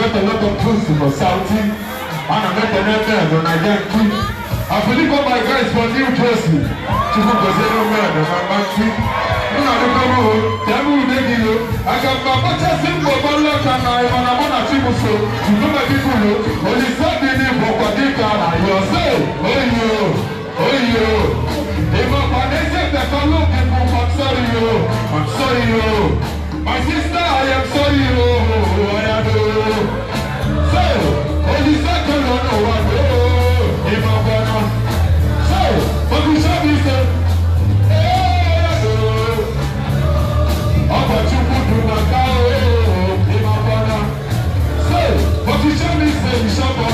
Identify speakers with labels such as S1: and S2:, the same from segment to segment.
S1: got a lot of tools for Saudi. And I met the name when I get key. I believe all my guys from New Jersey. To go to zero man and my country. You know the people. Tell me who they give you. I got my butcher simple, but look at my man. I'm on a triple so. You know my people. Only Sunday in Bokadika. You say, oh you, oh you. If my they say that I'm looking for, I'm sorry you. I'm sorry you. My sister, I am sorry you. I am so, only second on the one. If I'm gonna. So, but you show me say, but you put to my car, if I'm gonna. So, but you show me say, you show me.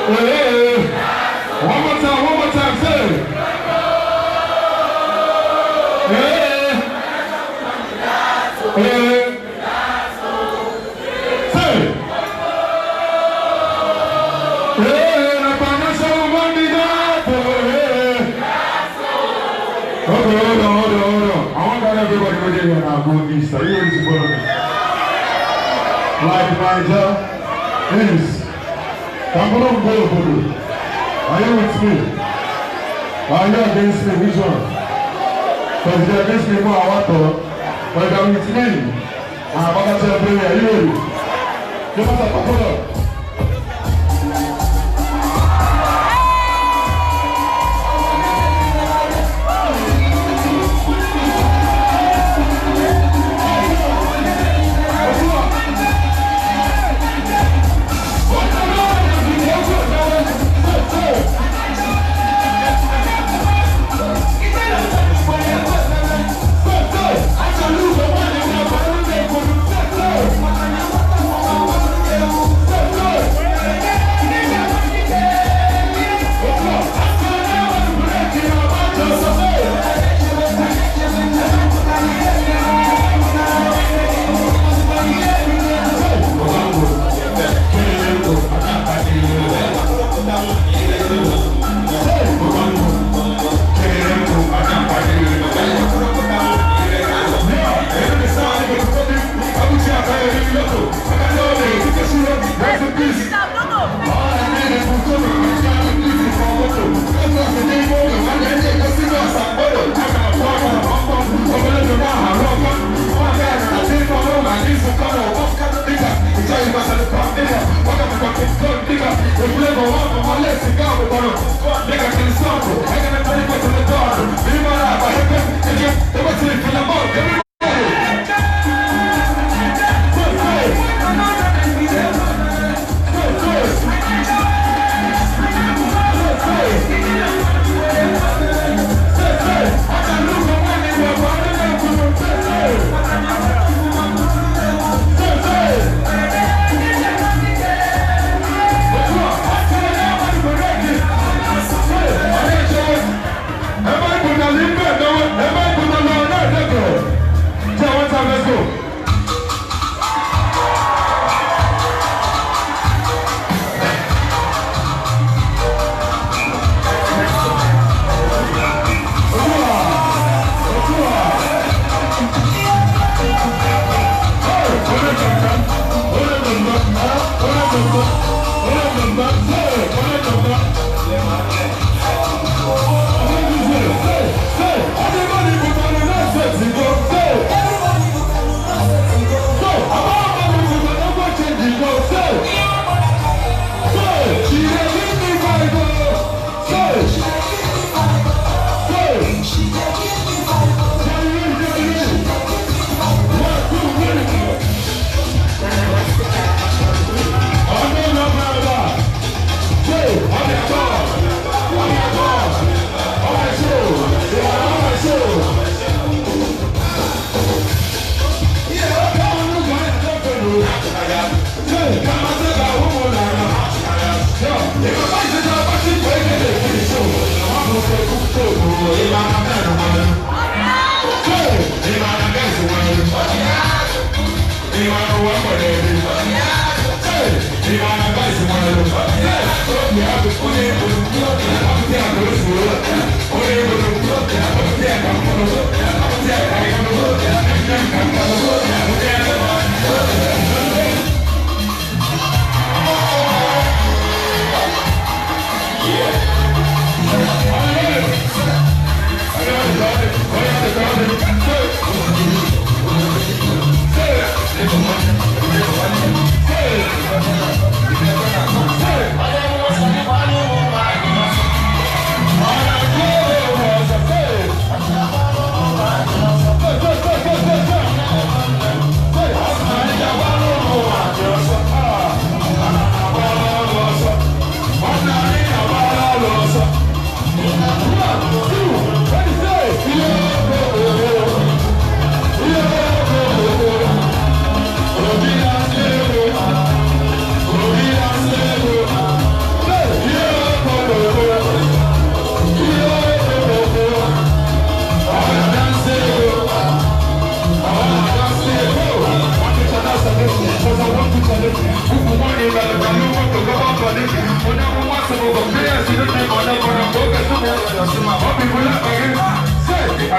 S1: One more time, say. Hold on. I want everybody to get here now. Go east. Are you ready to follow me? Like Niger, east. Come on, go. Are you with me? Are you against me? Which one? Because if you're against me, more I want to. But if you're with me, I'm about to tell you, are you ready? Give us a couple.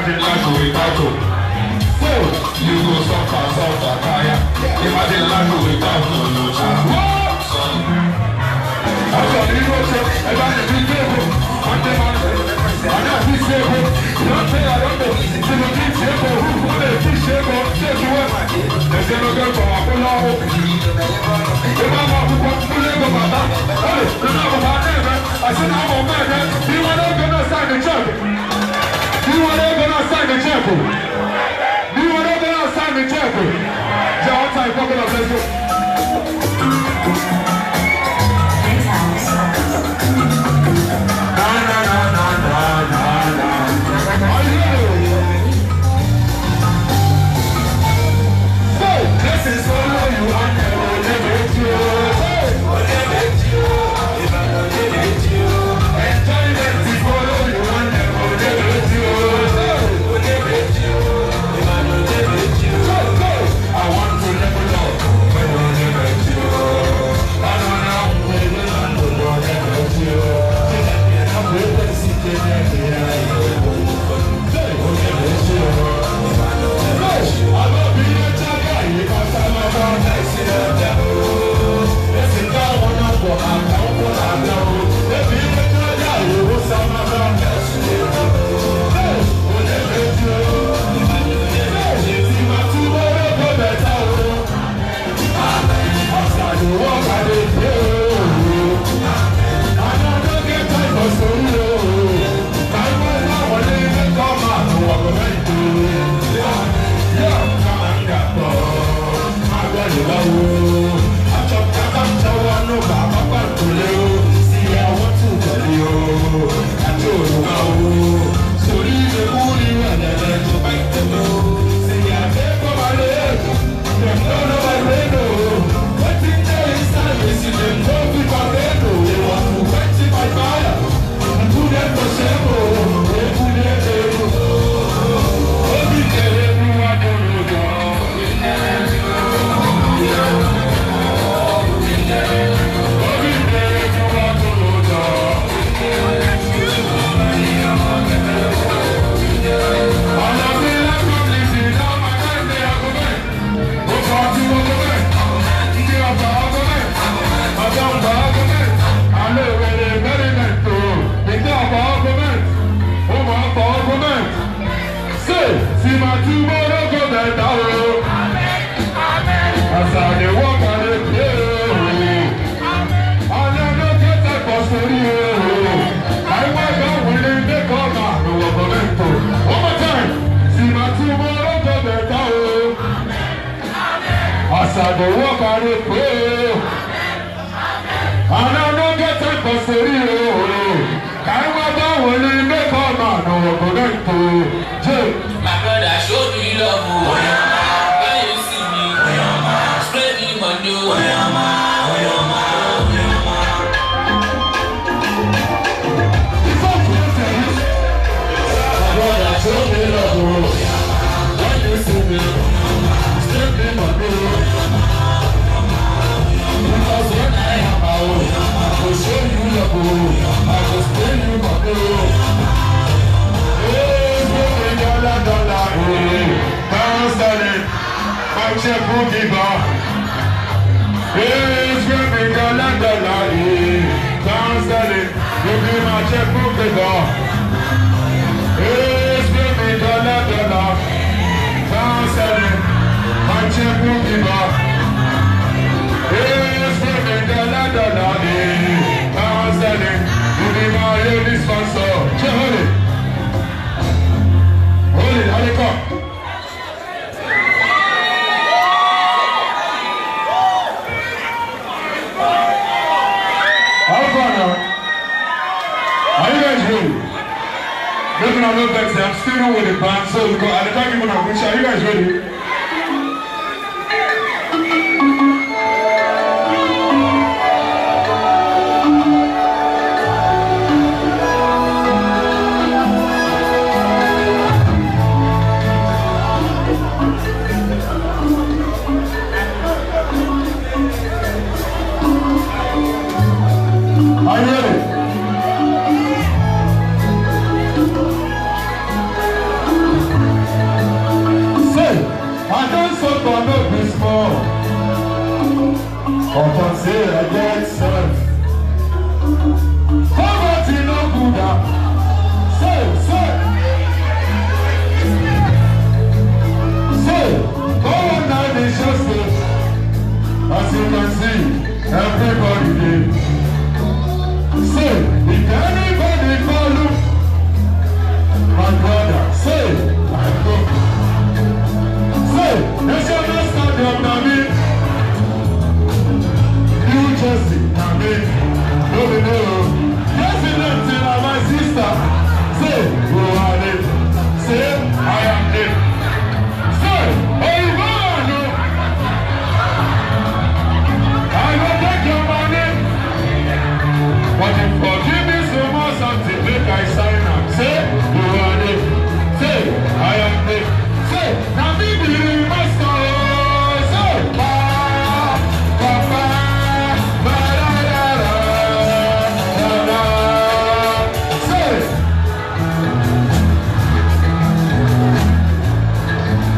S1: Imagine life without you. So, you go suffer, tire. Imagine life without you. I'm going to go to the table. I'm the man. I'm not this table. Don't say I don't know. It's a big table. I'm a big table. Take you away. There's no girl from Apollo. The mama who wants to live with my mom. Hey, the mama of my neighbor. I said, I'm a man. You want to go outside the church? You want to go outside the church? You want to go outside the church? Yeah, I'll tell you, fucking up, let's go. As I go walk I dey pray. And I don't get time for story. I want to when you make all man no go back to jail.
S2: My brother show me love. When you see me, spread me money.
S1: My brother show me love. When you see me, spread me money. Because when I am out, I will show you love. I will spend you money. Hey, dollar, pounds sterling, my checkbook giver. Hey, dollar, pounds sterling, you be my checkbook giver. Hey, dollar, pounds sterling, my checkbook giver. Hey, dollar, pounds sterling, you be my lady sponsor. Hold it. How they come? How far now? Are you guys ready? Listen, I'm not vexed. I'm still with the band, so at the time you want to are you guys ready? Are you ready? before. Upon say I get served. Poverty no good. Say. Go on now, they just say. As you can see, everybody did. Say, if anybody follow, my brother, say, I go. Say, they shall not stand up now me. New Jersey, now me. No. President till my sister. Say, who are they? Say, I am them. Say, oh, man, I will take your money. But if forgive me so much something, make I sign up. Say, who are they? Say, I am them. Say, now me be the master. Say, Papa, say,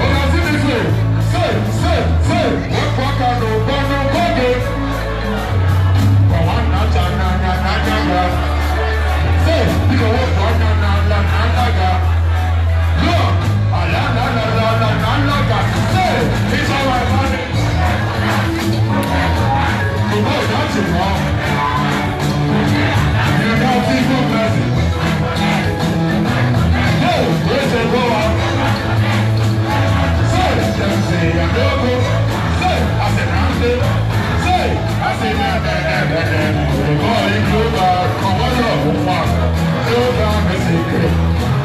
S1: oh, see this way. Say, what I know, body. Say, you know what? Say, it's all right, money. You know that's it, wrong. You got people blessing. Hey, where's it go up? Say, I'm local. Say, I said, I'm there. Say, I said, the boy, you go back. Come on, love, go down the secret.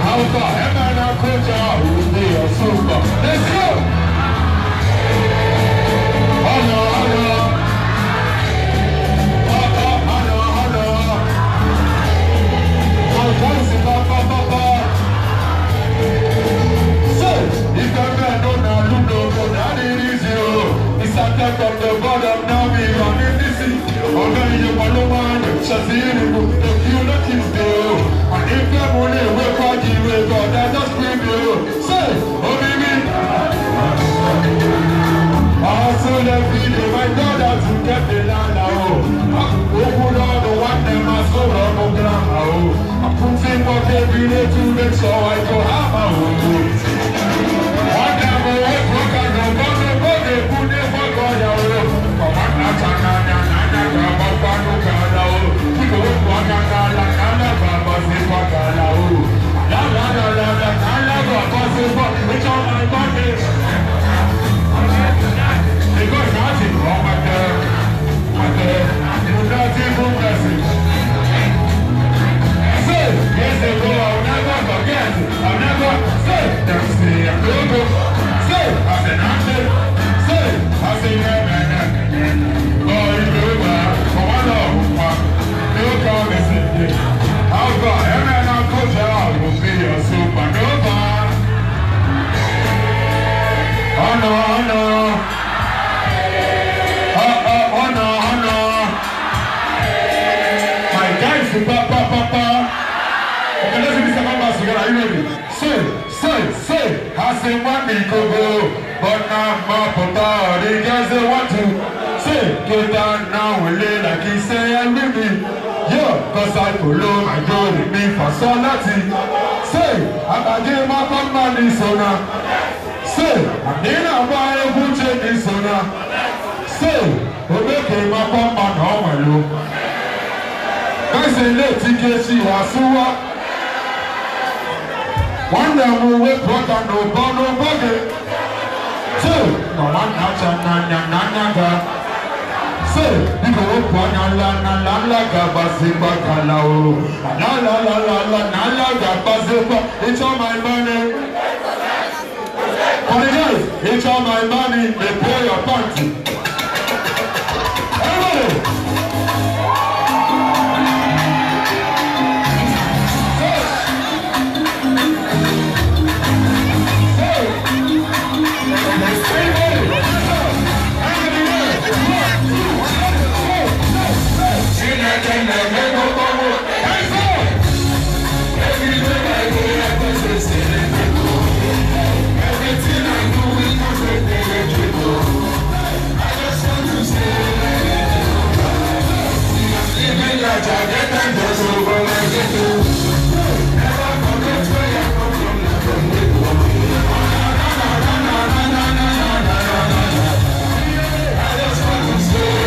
S1: How far? Am I not coach? Who be a super? Let's go. Hello. My voice is Papa. Say, if I can know now, you know, that it is you. It's a type of the bottom now, me running this thing. Okay, you follow one, Shazir, if you let him go. And if you want to work out, you will go, then just bring you. Say, oh, baby. I saw the video, my daughter to get the land out. I could go down the one that must go on the ground. I put him up every day to make sure I go have a home. One time I was working on the body, put it for God. Come on, that's it's on my body. They got nothing wrong with the nothing blessing. Say, yes, they go, I'll never forget. I'll never say, that's the Igbo. Say, I said, nothing. Say, I said, never. Oh, you do well. Come on, you come and say, I'll go, and then I'll go down, will be a supernova. Oh no. My guys, Papa. Okay, let's do this number together. Are you ready? Say. I say one go, but now my papa, the guys they want to say, get down now, we lay like he say, I'm with me. Yeah, cause I follow my God in me for so nothing. Say, I'm a game up on money, so now. Say, I'm in a buy a butcher this one. Say, we make him up on my normal. I say, let's get you a sewer. One day we will put on no body. Two, no one touch nanya. Say, you go put on la gabasiba kalao. La gabasiba. It's all my money. For the guys, it's all my money. They pay your party. Everybody. like I get them just over my ghetto. Never forget where I come from, not from Igbo. I just want to say.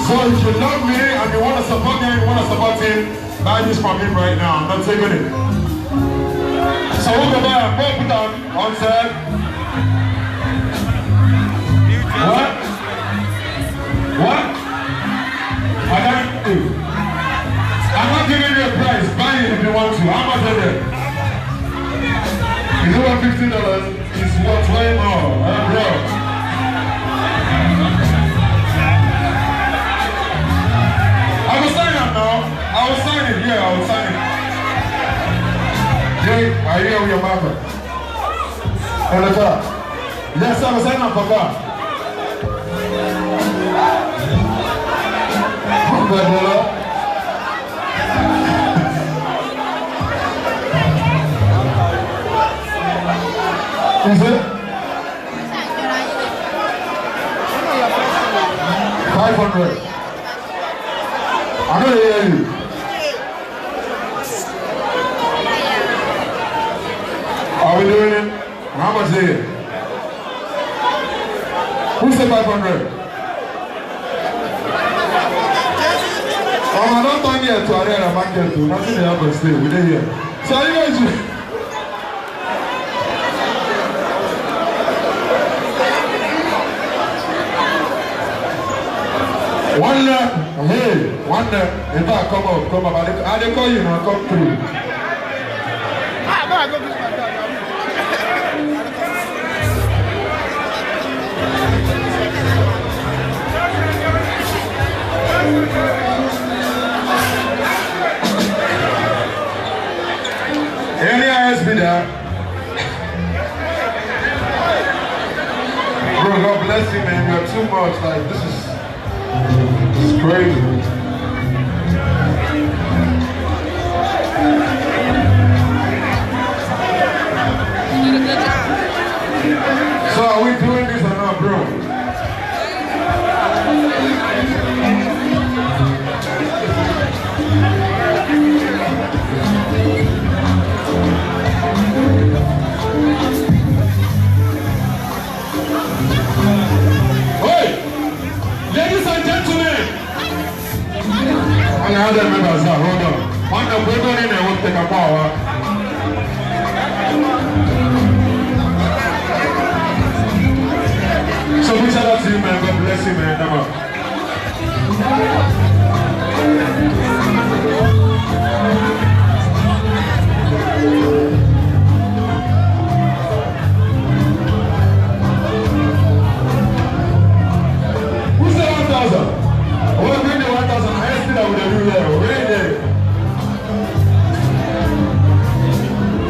S3: So if you love me and you want to support me and you want to support him, buy this from him right now. I'm not taking it. So we'll go buy a pop it on set. What? What? I can't do. I'm not giving you a price. Buy it if you want to. How much is it? Is it worth $50? It's worth way more. Bro. I will sign up now. I will sign it. Yeah, I will sign it. Yeah, are you here with your mother? On the car. Yes, I will sign up for car. Is it? 500. I don't hear you. Are we doing it? How much is it? Who said 500?
S1: here to Arena Market, nothing happen stay. We did here. So you guys. One lap, hey, one lap. If I come up, I call you now, come through. Any eyes be there? Bro, God bless you, man. You're too much. Like, this is crazy. So are we doing this or not, bro? Hey, ladies and gentlemen. I have them members now. Hold on. One of them in there will take a power. So we shout out to you, man. God bless you, man. Come on. Who's the 1,000? I want to bring the 1,000. I asked that with the new level. Where is it?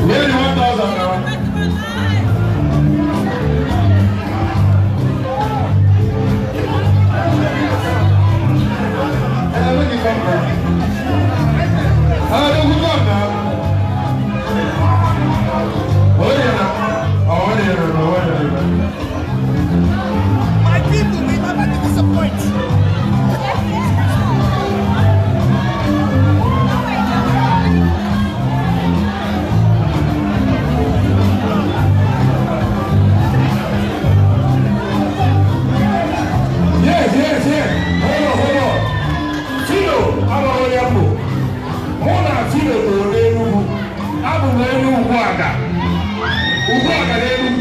S1: Where is the 1,000 now? Where did you come from? How do you come now? Where are you now? Oh, where are you now? Where are you now?
S4: My people will never be disappointed.
S3: Yes. Hold on. Phyno, I'm already up. Hold on, Phyno, I'm already Uguaga. Uguaga, Phyno,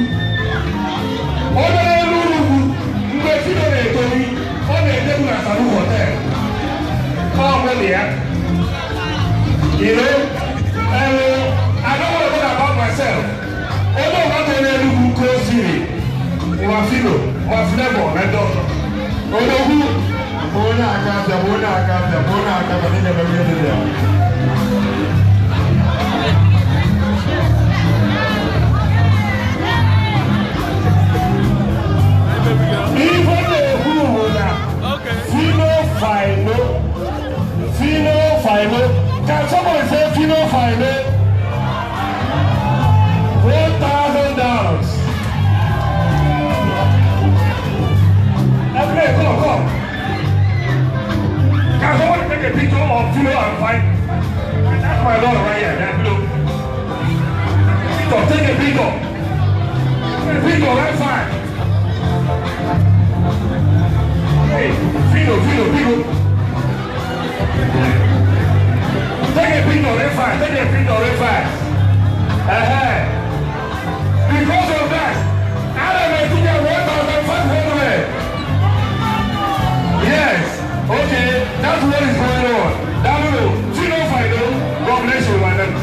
S3: hotel. Come on here. You know, I don't want to talk about myself. Although I'm going to go close Phyno, Flavor, my daughter. Bona akata, nina bamiyede there. Even the who okay. Phyno. Can someone say Phyno? $1,000. Come. Can someone take a picture of Phyno and fight? That's my daughter right here, that blue. Take a picture. Right side. Hey, Phyno. Take a picture, right side. Because of that, I don't know 1,500. Yes. Okay, that's what is going on. Phyno, God bless you, my name.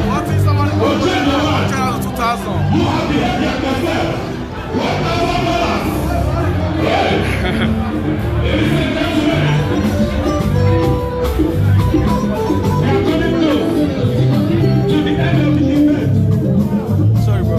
S4: What is someone who $2,000?
S3: You have behaved yourself. $1,000. Ladies and gentlemen, we are coming close to the end of the event. Sorry, bro.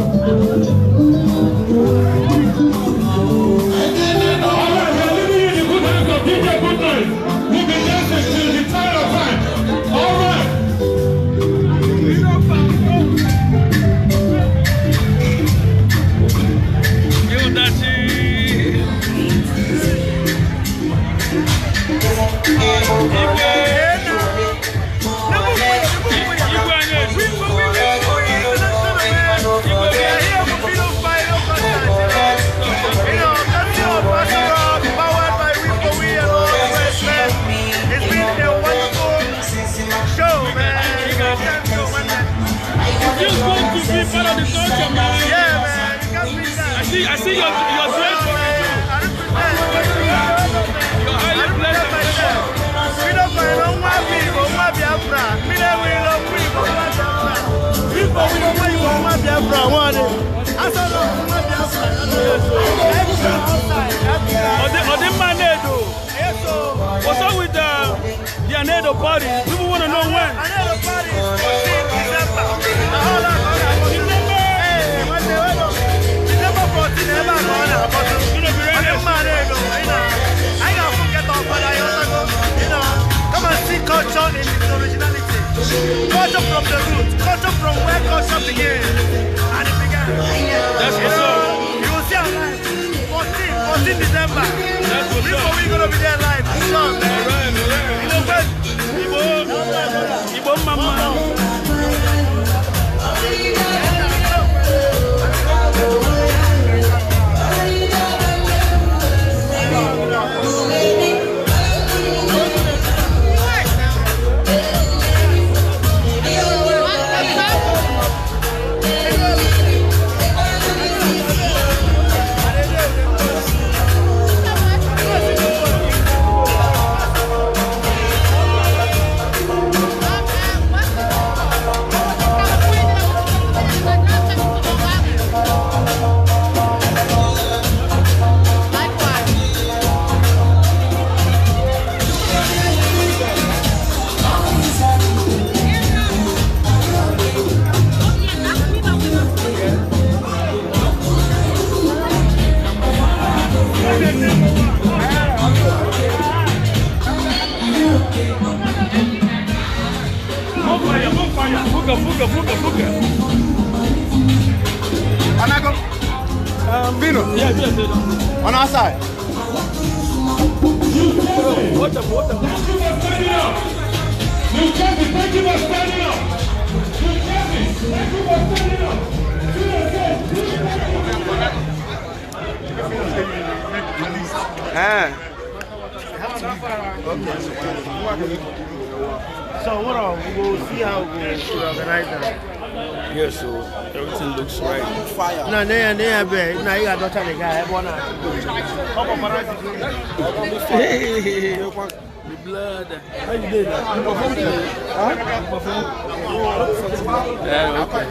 S5: the party. People want to know when.
S4: I know the party is 14th December. December 14th, never gone out. But you know, I got to forget off, but I also go, you know, come and see culture in its originality. Culture from the roots, culture from where culture began. And it began.
S5: That's what's up.
S4: You will see our life. 14th December.
S5: That's what's up.
S4: We're going to be there live. Sure, man.
S5: All right.
S4: You know when?
S5: Igbo mama. Fuga.
S6: Amaka. Phyno.
S5: Yeah.
S6: On our side.
S5: What the?
S3: Thank you for standing up.
S4: So what else? We'll see how we organize that.
S5: Yeah, so everything looks right.
S6: Fire.
S4: No, they bad. Now you got to tell the guy. Everyone else.
S5: The blood.
S4: How you did that? You performed it? Huh?
S5: Yeah, okay.